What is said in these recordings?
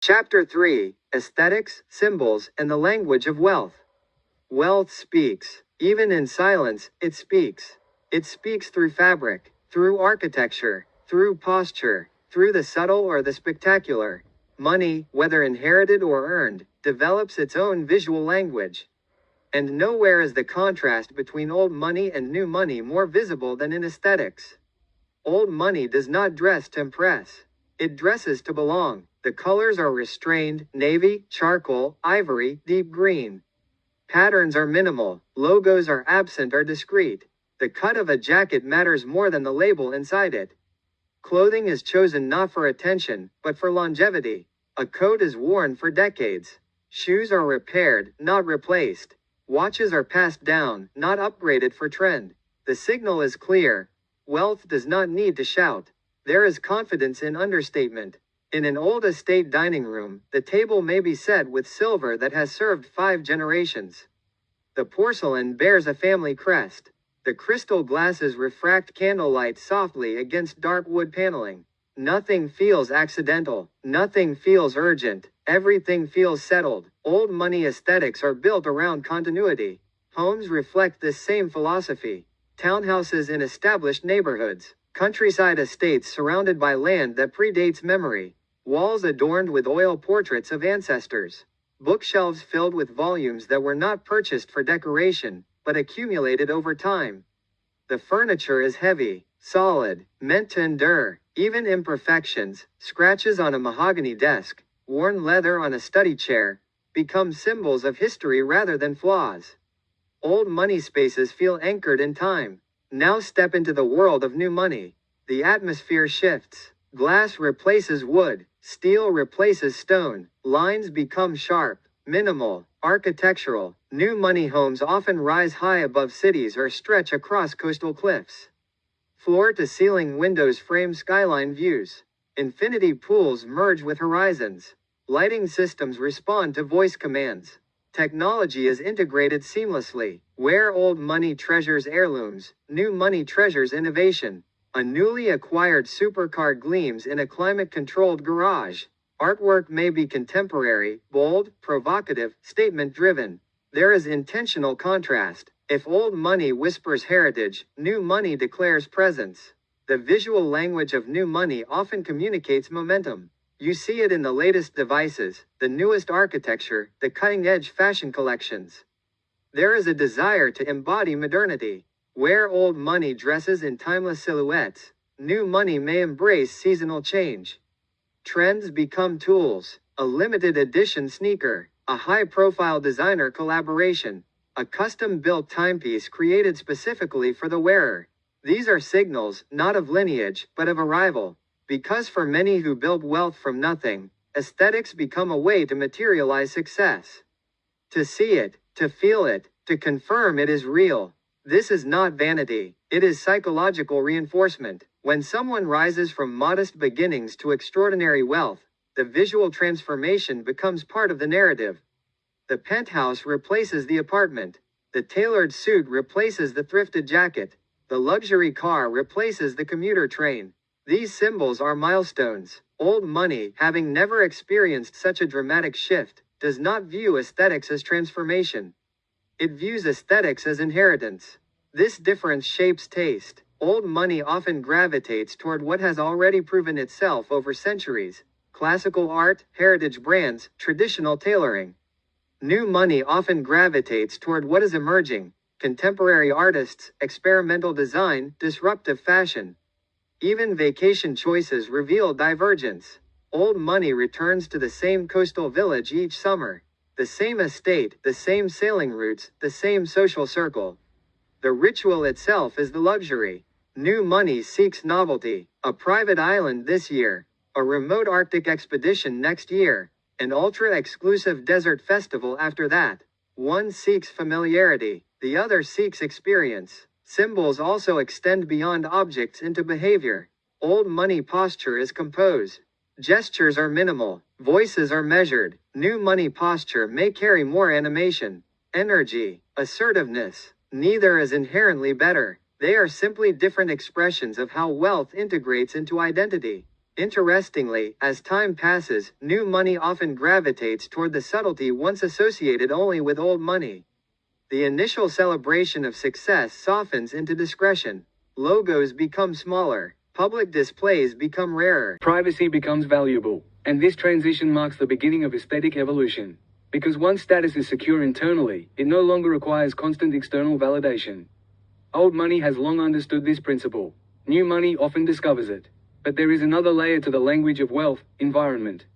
Chapter 3: Aesthetics, Symbols, and the Language of Wealth. Wealth speaks. Even in silence, it speaks. It speaks through fabric, through architecture, through posture, through the subtle or the spectacular. Money, whether inherited or earned, develops its own visual language. And nowhere is the contrast between old money and new money more visible than in aesthetics. Old money does not dress to impress. It dresses to belong. The colors are restrained: navy, charcoal, ivory, deep green. Patterns are minimal. Logos are absent or discreet. The cut of a jacket matters more than the label inside it. Clothing is chosen not for attention, but for longevity. A coat is worn for decades. Shoes are repaired, not replaced. Watches are passed down, not upgraded for trend. The signal is clear. Wealth does not need to shout. There is confidence in understatement. In an old estate dining room, the table may be set with silver that has served 5 generations. The porcelain bears a family crest. The crystal glasses refract candlelight softly against dark wood paneling. Nothing feels accidental. Nothing feels urgent. Everything feels settled. Old money aesthetics are built around continuity. Homes reflect this same philosophy. Townhouses in established neighborhoods. Countryside estates surrounded by land that predates memory. Walls adorned with oil portraits of ancestors. Bookshelves filled with volumes that were not purchased for decoration, but accumulated over time. The furniture is heavy, solid, meant to endure. Even imperfections, scratches on a mahogany desk, worn leather on a study chair, become symbols of history rather than flaws. Old money spaces feel anchored in time. Now step into the world of new money. The atmosphere shifts. Glass replaces wood. Steel replaces stone. Lines become sharp, minimal, architectural. New money homes often rise high above cities or stretch across coastal cliffs. Floor-to-ceiling windows frame skyline views. Infinity pools merge with horizons. Lighting systems respond to voice commands. Technology is integrated seamlessly. Where old money treasures heirlooms, new money treasures innovation. A newly acquired supercar gleams in a climate-controlled garage. Artwork may be contemporary, bold, provocative, statement-driven. There is intentional contrast. If old money whispers heritage, new money declares presence. The visual language of new money often communicates momentum. You see it in the latest devices, the newest architecture, the cutting-edge fashion collections. There is a desire to embody modernity. Where old money dresses in timeless silhouettes, new money may embrace seasonal change. Trends become tools. A limited edition sneaker, a high-profile designer collaboration, a custom-built timepiece created specifically for the wearer. These are signals, not of lineage, but of arrival. Because for many who build wealth from nothing, aesthetics become a way to materialize success. To see it, to feel it, to confirm it is real. This is not vanity, it is psychological reinforcement. When someone rises from modest beginnings to extraordinary wealth, the visual transformation becomes part of the narrative. The penthouse replaces the apartment. The tailored suit replaces the thrifted jacket. The luxury car replaces the commuter train. These symbols are milestones. Old money, having never experienced such a dramatic shift, does not view aesthetics as transformation. It views aesthetics as inheritance. This difference shapes taste. Old money often gravitates toward what has already proven itself over centuries: classical art, heritage brands, traditional tailoring. New money often gravitates toward what is emerging: contemporary artists, experimental design, disruptive fashion. Even vacation choices reveal divergence. Old money returns to the same coastal village each summer. The same estate, the same sailing routes, the same social circle. The ritual itself is the luxury. New money seeks novelty. A private island this year. A remote Arctic expedition next year. An ultra-exclusive desert festival after that. One seeks familiarity. The other seeks experience. Symbols also extend beyond objects into behavior. Old money posture is composed. Gestures are minimal. Voices are measured. New money posture may carry more animation, energy, assertiveness. Neither is inherently better. They are simply different expressions of how wealth integrates into identity. Interestingly, as time passes, new money often gravitates toward the subtlety once associated only with old money. The initial celebration of success softens into discretion. Logos become smaller. Public displays become rarer. Privacy becomes valuable. And this transition marks the beginning of aesthetic evolution. Because once status is secure internally, it no longer requires constant external validation. Old money has long understood this principle. New money often discovers it. But there is another layer to the language of wealth: environment.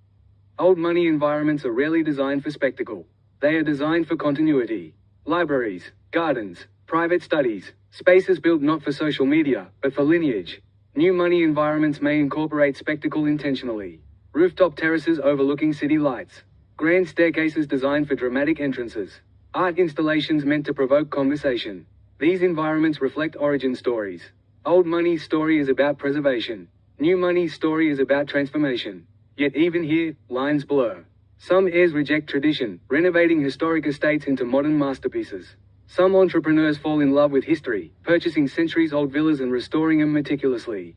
Old money environments are rarely designed for spectacle. They are designed for continuity. Libraries, gardens, private studies, spaces built not for social media, but for lineage. New money environments may incorporate spectacle intentionally. Rooftop terraces overlooking city lights. Grand staircases designed for dramatic entrances. Art installations meant to provoke conversation. These environments reflect origin stories. Old money's story is about preservation. New money's story is about transformation. Yet even here, lines blur. Some heirs reject tradition, renovating historic estates into modern masterpieces. Some entrepreneurs fall in love with history, purchasing centuries-old villas and restoring them meticulously.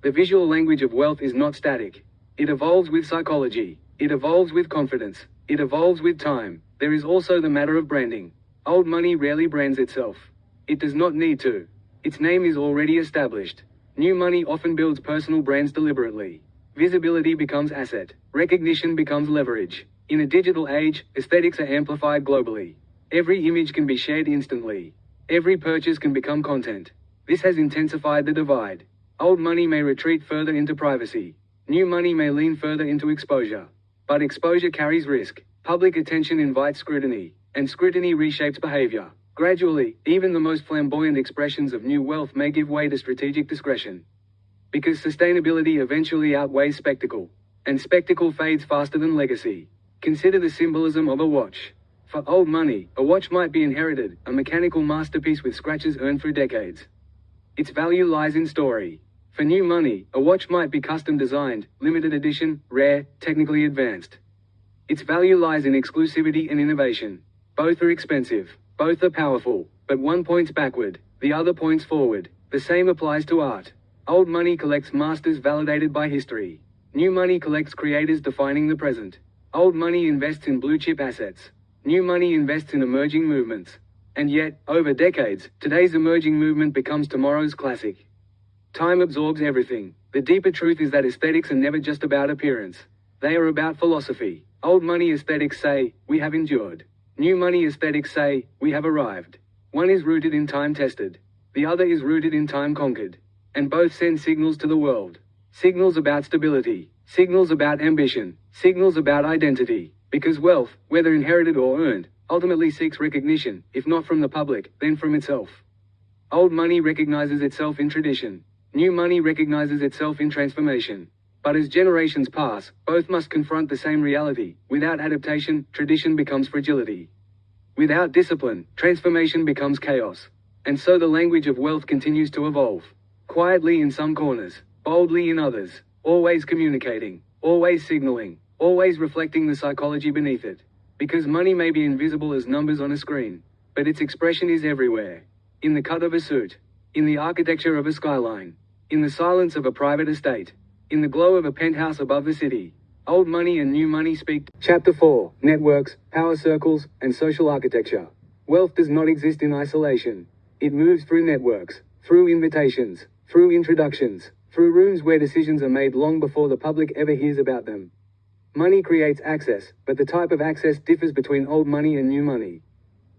The visual language of wealth is not static. It evolves with psychology. It evolves with confidence. It evolves with time. There is also the matter of branding. Old money rarely brands itself. It does not need to. Its name is already established. New money often builds personal brands deliberately. Visibility becomes asset. Recognition becomes leverage. In a digital age, aesthetics are amplified globally. Every image can be shared instantly. Every purchase can become content. This has intensified the divide. Old money may retreat further into privacy. New money may lean further into exposure. But exposure carries risk. Public attention invites scrutiny, and scrutiny reshapes behavior. Gradually, even the most flamboyant expressions of new wealth may give way to strategic discretion. Because sustainability eventually outweighs spectacle. And spectacle fades faster than legacy. Consider the symbolism of a watch. For old money, a watch might be inherited, a mechanical masterpiece with scratches earned through decades. Its value lies in story. For new money, a watch might be custom designed, limited edition, rare, technically advanced. Its value lies in exclusivity and innovation. Both are expensive. Both are powerful. But one points backward, the other points forward. The same applies to art. Old money collects masters validated by history. New money collects creators defining the present. Old money invests in blue-chip assets. New money invests in emerging movements. And yet, over decades, today's emerging movement becomes tomorrow's classic. Time absorbs everything. The deeper truth is that aesthetics are never just about appearance. They are about philosophy. Old money aesthetics say, we have endured. New money aesthetics say, we have arrived. One is rooted in time tested. The other is rooted in time conquered. And both send signals to the world. Signals about stability. Signals about ambition. Signals about identity. Because wealth, whether inherited or earned, ultimately seeks recognition, if not from the public, then from itself. Old money recognizes itself in tradition. New money recognizes itself in transformation. But as generations pass, both must confront the same reality. Without adaptation, tradition becomes fragility. Without discipline, transformation becomes chaos. And so the language of wealth continues to evolve. Quietly in some corners, boldly in others, always communicating, always signaling, always reflecting the psychology beneath it. Because money may be invisible as numbers on a screen, but its expression is everywhere. In the cut of a suit, in the architecture of a skyline, in the silence of a private estate, in the glow of a penthouse above the city. Old money and new money speak. Chapter 4: Networks, Power Circles, and Social Architecture. Wealth does not exist in isolation. It moves through networks, through invitations, through introductions, through rooms where decisions are made long before the public ever hears about them. Money creates access, but the type of access differs between old money and new money.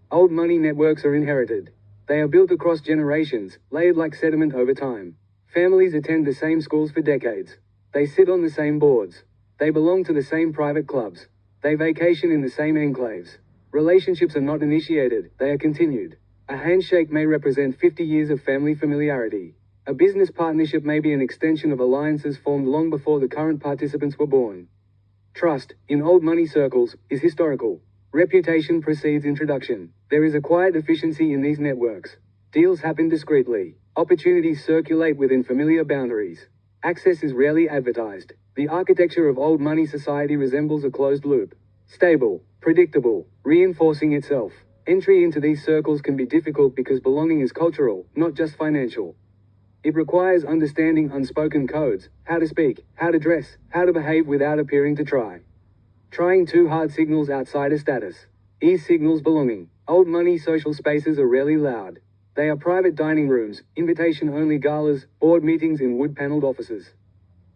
Old money networks are inherited. They are built across generations, layered like sediment over time. Families attend the same schools for decades. They sit on the same boards. They belong to the same private clubs. They vacation in the same enclaves. Relationships are not initiated, they are continued. A handshake may represent 50 years of family familiarity. A business partnership may be an extension of alliances formed long before the current participants were born. Trust, in old money circles, is historical. Reputation precedes introduction. There is a quiet efficiency in these networks. Deals happen discreetly. Opportunities circulate within familiar boundaries. Access is rarely advertised. The architecture of old money society resembles a closed loop. Stable, predictable, reinforcing itself. Entry into these circles can be difficult because belonging is cultural, not just financial. It requires understanding unspoken codes, how to speak, how to dress, how to behave without appearing to try. Trying too hard signals outsider status. Ease signals belonging. Old money social spaces are rarely loud. They are private dining rooms, invitation-only galas, board meetings in wood-paneled offices.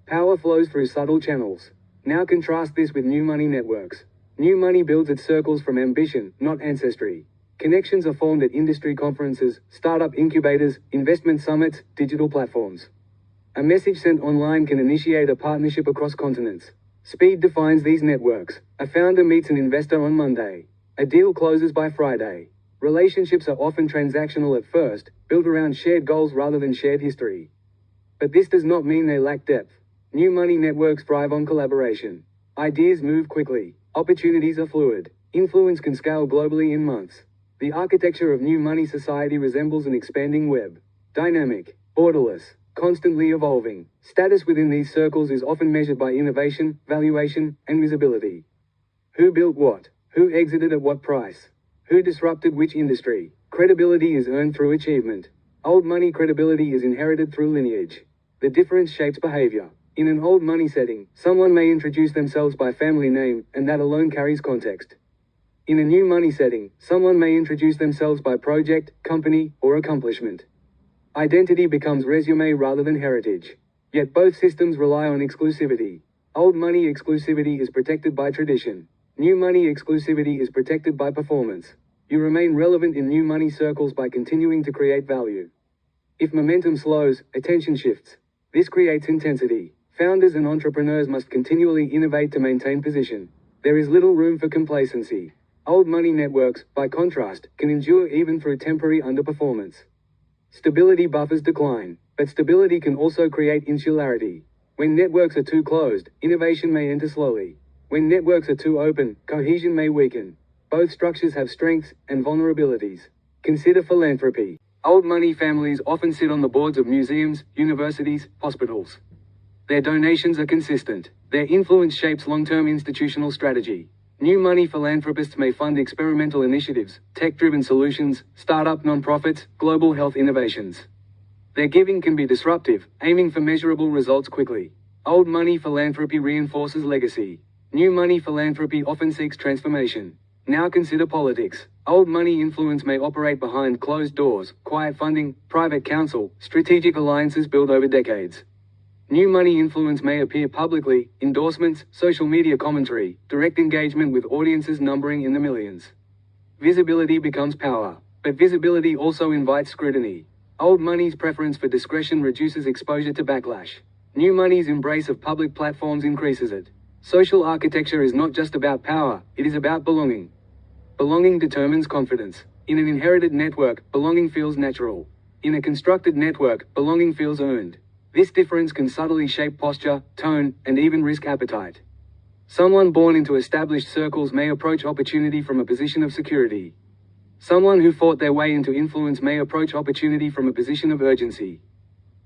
Power flows through subtle channels. Now contrast this with new money networks. New money builds its circles from ambition, not ancestry. Connections are formed at industry conferences, startup incubators, investment summits, digital platforms. A message sent online can initiate a partnership across continents. Speed defines these networks. A founder meets an investor on Monday. A deal closes by Friday. Relationships are often transactional at first, built around shared goals rather than shared history. But this does not mean they lack depth. New money networks thrive on collaboration. Ideas move quickly. Opportunities are fluid. Influence can scale globally in months. The architecture of new money society resembles an expanding web. Dynamic, borderless, constantly evolving. Status within these circles is often measured by innovation, valuation, and visibility. Who built what? Who exited at what price? Who disrupted which industry? Credibility is earned through achievement. Old money credibility is inherited through lineage. The difference shapes behavior. In an old money setting, someone may introduce themselves by family name, and that alone carries context. In a new money setting, someone may introduce themselves by project, company, or accomplishment. Identity becomes resume rather than heritage. Yet both systems rely on exclusivity. Old money exclusivity is protected by tradition. New money exclusivity is protected by performance. You remain relevant in new money circles by continuing to create value. If momentum slows, attention shifts. This creates intensity. Founders and entrepreneurs must continually innovate to maintain position. There is little room for complacency. Old money networks, by contrast, can endure even through temporary underperformance. Stability buffers decline, but stability can also create insularity. When networks are too closed, innovation may enter slowly. When networks are too open, cohesion may weaken. Both structures have strengths and vulnerabilities. Consider philanthropy. Old money families often sit on the boards of museums, universities, hospitals. Their donations are consistent. Their influence shapes long-term institutional strategy. New money philanthropists may fund experimental initiatives, tech-driven solutions, startup nonprofits, global health innovations. Their giving can be disruptive, aiming for measurable results quickly. Old money philanthropy reinforces legacy. New money philanthropy often seeks transformation. Now consider politics. Old money influence may operate behind closed doors, quiet funding, private counsel, strategic alliances built over decades. New money influence may appear publicly, endorsements, social media commentary, direct engagement with audiences numbering in the millions. Visibility becomes power, but visibility also invites scrutiny. Old money's preference for discretion reduces exposure to backlash. New money's embrace of public platforms increases it. Social architecture is not just about power, it is about belonging. Belonging determines confidence. In an inherited network, belonging feels natural. In a constructed network, belonging feels earned. This difference can subtly shape posture, tone, and even risk appetite. Someone born into established circles may approach opportunity from a position of security. Someone who fought their way into influence may approach opportunity from a position of urgency.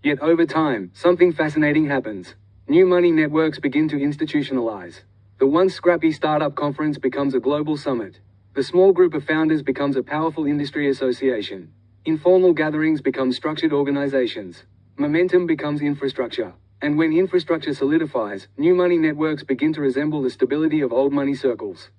Yet over time, something fascinating happens. New money networks begin to institutionalize. The once scrappy startup conference becomes a global summit. The small group of founders becomes a powerful industry association. Informal gatherings become structured organizations. Momentum becomes infrastructure. And when infrastructure solidifies, new money networks begin to resemble the stability of old money circles.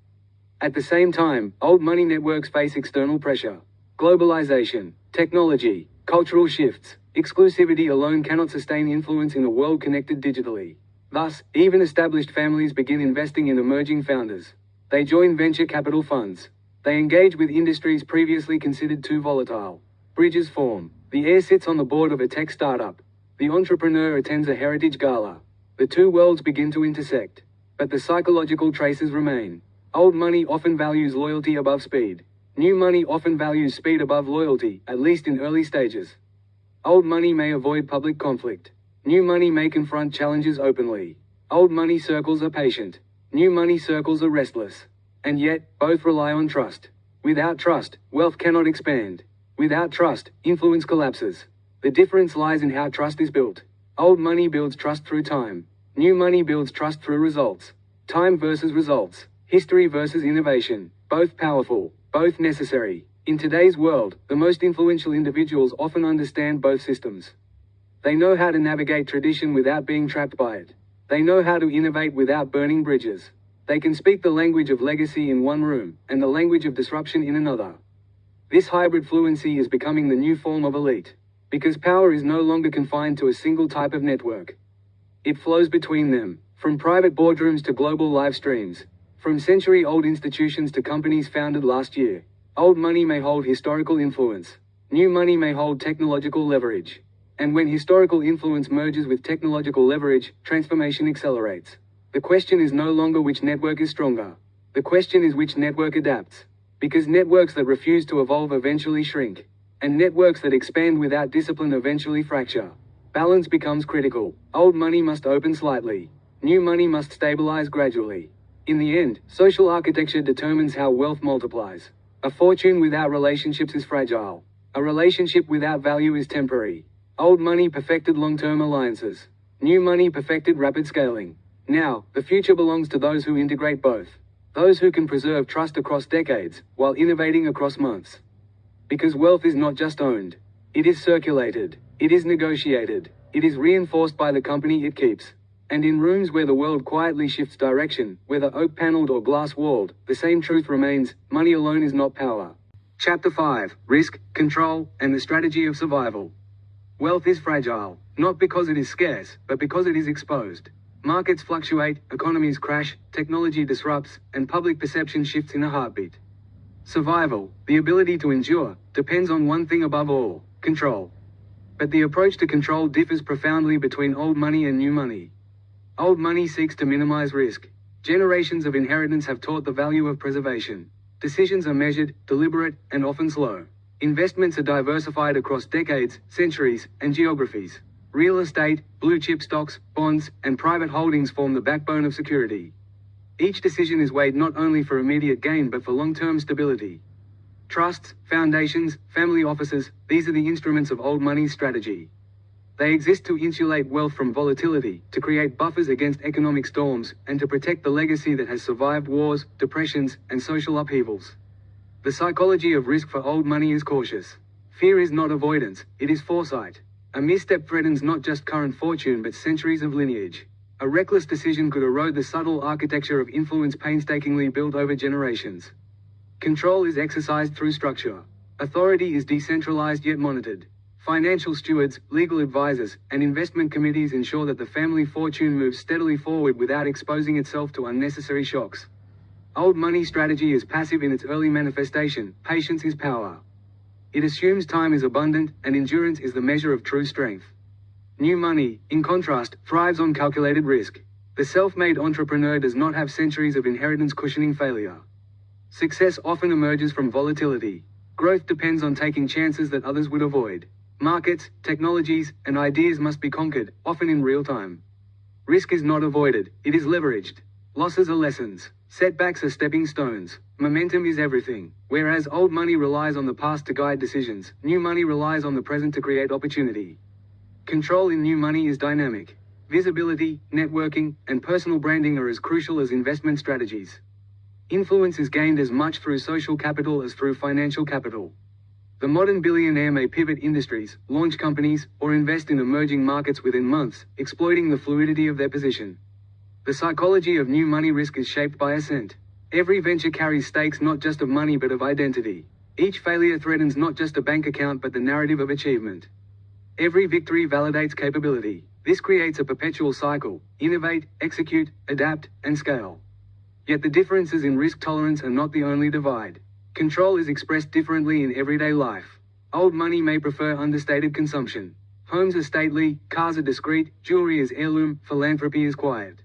At the same time, old money networks face external pressure. Globalization, technology, cultural shifts. Exclusivity alone cannot sustain influence in a world connected digitally. Thus, even established families begin investing in emerging founders. They join venture capital funds. They engage with industries previously considered too volatile. Bridges form. The heir sits on the board of a tech startup. The entrepreneur attends a heritage gala. The two worlds begin to intersect. But the psychological traces remain. Old money often values loyalty above speed. New money often values speed above loyalty, at least in early stages. Old money may avoid public conflict. New money may confront challenges openly. Old money circles are patient. New money circles are restless. And yet, both rely on trust. Without trust, wealth cannot expand. Without trust, influence collapses. The difference lies in how trust is built. Old money builds trust through time. New money builds trust through results. Time versus results. History versus innovation. Both powerful, both necessary. In today's world, the most influential individuals often understand both systems. They know how to navigate tradition without being trapped by it. They know how to innovate without burning bridges. They can speak the language of legacy in one room, and the language of disruption in another. This hybrid fluency is becoming the new form of elite, because power is no longer confined to a single type of network. It flows between them, from private boardrooms to global live streams, from century-old institutions to companies founded last year. Old money may hold historical influence. New money may hold technological leverage. And when historical influence merges with technological leverage, transformation accelerates. The question is no longer which network is stronger. The question is which network adapts. Because networks that refuse to evolve eventually shrink. And networks that expand without discipline eventually fracture. Balance becomes critical. Old money must open slightly. New money must stabilize gradually. In the end, social architecture determines how wealth multiplies. A fortune without relationships is fragile. A relationship without value is temporary. Old money perfected long-term alliances. New money perfected rapid scaling. Now, the future belongs to those who integrate both. Those who can preserve trust across decades, while innovating across months. Because wealth is not just owned. It is circulated. It is negotiated. It is reinforced by the company it keeps. And in rooms where the world quietly shifts direction, whether oak-paneled or glass-walled, the same truth remains: money alone is not power. Chapter 5: Risk, Control, and the Strategy of Survival. Wealth is fragile, not because it is scarce, but because it is exposed. Markets fluctuate, economies crash, technology disrupts, and public perception shifts in a heartbeat. Survival, the ability to endure, depends on one thing above all: control. But the approach to control differs profoundly between old money and new money. Old money seeks to minimize risk. Generations of inheritance have taught the value of preservation. Decisions are measured, deliberate, and often slow. Investments are diversified across decades, centuries, and geographies. Real estate, blue-chip stocks, bonds, and private holdings form the backbone of security. Each decision is weighed not only for immediate gain but for long-term stability. Trusts, foundations, family offices, these are the instruments of old money's strategy. They exist to insulate wealth from volatility, to create buffers against economic storms, and to protect the legacy that has survived wars, depressions, and social upheavals. The psychology of risk for old money is cautious. Fear is not avoidance, it is foresight. A misstep threatens not just current fortune but centuries of lineage. A reckless decision could erode the subtle architecture of influence painstakingly built over generations. Control is exercised through structure. Authority is decentralized yet monitored. Financial stewards, legal advisors, and investment committees ensure that the family fortune moves steadily forward without exposing itself to unnecessary shocks. Old money strategy is passive in its early manifestation. Patience is power. It assumes time is abundant, and endurance is the measure of true strength. New money, in contrast, thrives on calculated risk. The self-made entrepreneur does not have centuries of inheritance cushioning failure. Success often emerges from volatility. Growth depends on taking chances that others would avoid. Markets, technologies, and ideas must be conquered, often in real time. Risk is not avoided, it is leveraged. Losses are lessons. Setbacks are stepping stones. Momentum is everything. Whereas old money relies on the past to guide decisions, new money relies on the present to create opportunity. Control in new money is dynamic. Visibility, networking, and personal branding are as crucial as investment strategies. Influence is gained as much through social capital as through financial capital. The modern billionaire may pivot industries, launch companies, or invest in emerging markets within months, exploiting the fluidity of their position. The psychology of new money risk is shaped by ascent. Every venture carries stakes not just of money but of identity. Each failure threatens not just a bank account but the narrative of achievement. Every victory validates capability. This creates a perpetual cycle: innovate, execute, adapt, and scale. Yet the differences in risk tolerance are not the only divide. Control is expressed differently in everyday life. Old money may prefer understated consumption. Homes are stately, cars are discreet, jewelry is heirloom, philanthropy is quiet.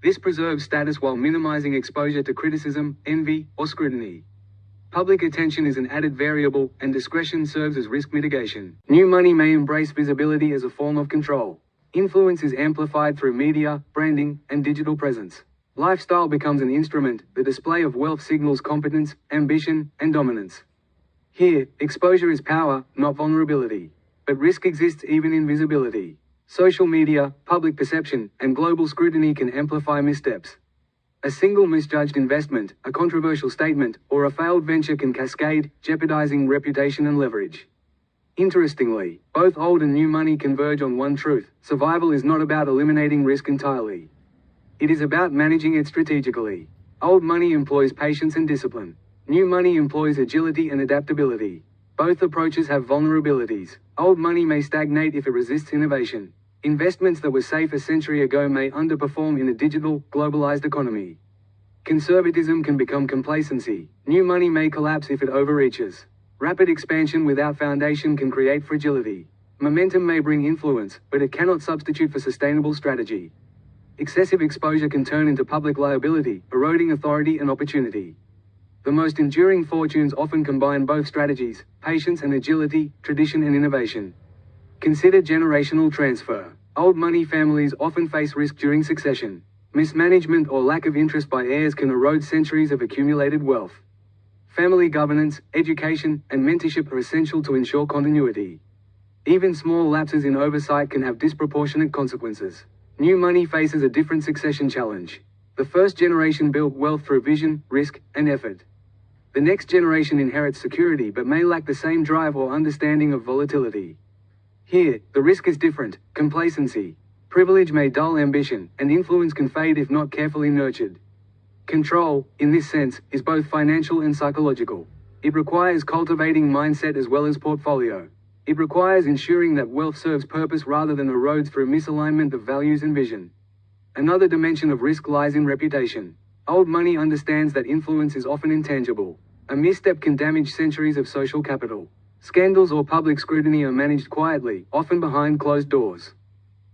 This preserves status while minimizing exposure to criticism, envy, or scrutiny. Public attention is an added variable, and discretion serves as risk mitigation. New money may embrace visibility as a form of control. Influence is amplified through media, branding, and digital presence. Lifestyle becomes an instrument. The display of wealth signals competence, ambition, and dominance. Here, exposure is power, not vulnerability. But risk exists even in visibility. Social media, public perception, and global scrutiny can amplify missteps. A single misjudged investment, a controversial statement, or a failed venture can cascade, jeopardizing reputation and leverage. Interestingly, both old and new money converge on one truth: survival is not about eliminating risk entirely. It is about managing it strategically. Old money employs patience and discipline. New money employs agility and adaptability. Both approaches have vulnerabilities. Old money may stagnate if it resists innovation. Investments that were safe a century ago may underperform in a digital, globalized economy. Conservatism can become complacency. New money may collapse if it overreaches. Rapid expansion without foundation can create fragility. Momentum may bring influence, but it cannot substitute for sustainable strategy. Excessive exposure can turn into public liability, eroding authority and opportunity. The most enduring fortunes often combine both strategies: patience and agility, tradition and innovation. Consider generational transfer. Old money families often face risk during succession. Mismanagement or lack of interest by heirs can erode centuries of accumulated wealth. Family governance, education, and mentorship are essential to ensure continuity. Even small lapses in oversight can have disproportionate consequences. New money faces a different succession challenge. The first generation built wealth through vision, risk, and effort. The next generation inherits security but may lack the same drive or understanding of volatility. Here, the risk is different: complacency. Privilege may dull ambition, and influence can fade if not carefully nurtured. Control, in this sense, is both financial and psychological. It requires cultivating mindset as well as portfolio. It requires ensuring that wealth serves purpose rather than erodes through misalignment of values and vision. Another dimension of risk lies in reputation. Old money understands that influence is often intangible. A misstep can damage centuries of social capital. Scandals or public scrutiny are managed quietly, often behind closed doors.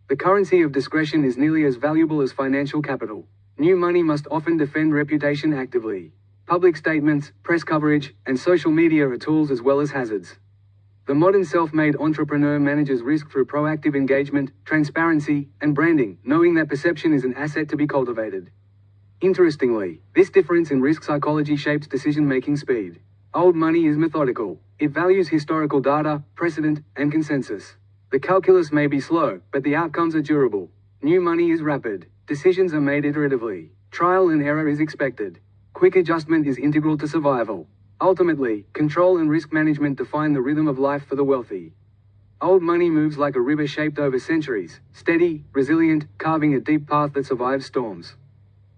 The currency of discretion is nearly as valuable as financial capital. New money must often defend reputation actively. Public statements, press coverage, and social media are tools as well as hazards. The modern self-made entrepreneur manages risk through proactive engagement, transparency, and branding, knowing that perception is an asset to be cultivated. Interestingly, this difference in risk psychology shapes decision-making speed. Old money is methodical. It values historical data, precedent, and consensus. The calculus may be slow, but the outcomes are durable. New money is rapid. Decisions are made iteratively. Trial and error is expected. Quick adjustment is integral to survival. Ultimately, control and risk management define the rhythm of life for the wealthy. Old money moves like a river shaped over centuries, steady, resilient, carving a deep path that survives storms.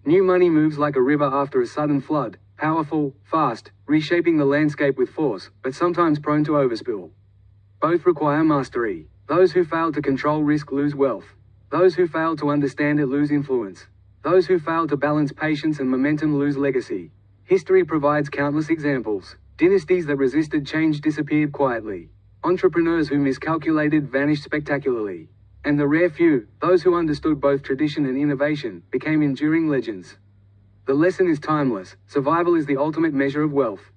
New money moves like a river after a sudden flood, powerful, fast, reshaping the landscape with force, but sometimes prone to overspill. Both require mastery. Those who fail to control risk lose wealth. Those who fail to understand it lose influence. Those who fail to balance patience and momentum lose legacy. History provides countless examples. Dynasties that resisted change disappeared quietly. Entrepreneurs who miscalculated vanished spectacularly. And the rare few, those who understood both tradition and innovation, became enduring legends. The lesson is timeless: survival is the ultimate measure of wealth.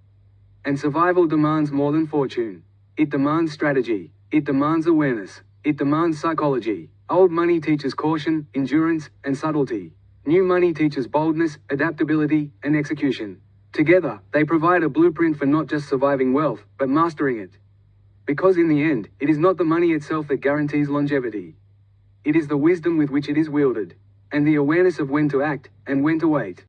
And survival demands more than fortune. It demands strategy. It demands awareness. It demands psychology. Old money teaches caution, endurance, and subtlety. New money teaches boldness, adaptability, and execution. Together, they provide a blueprint for not just surviving wealth, but mastering it. Because in the end, it is not the money itself that guarantees longevity. It is the wisdom with which it is wielded, and the awareness of when to act, and when to wait.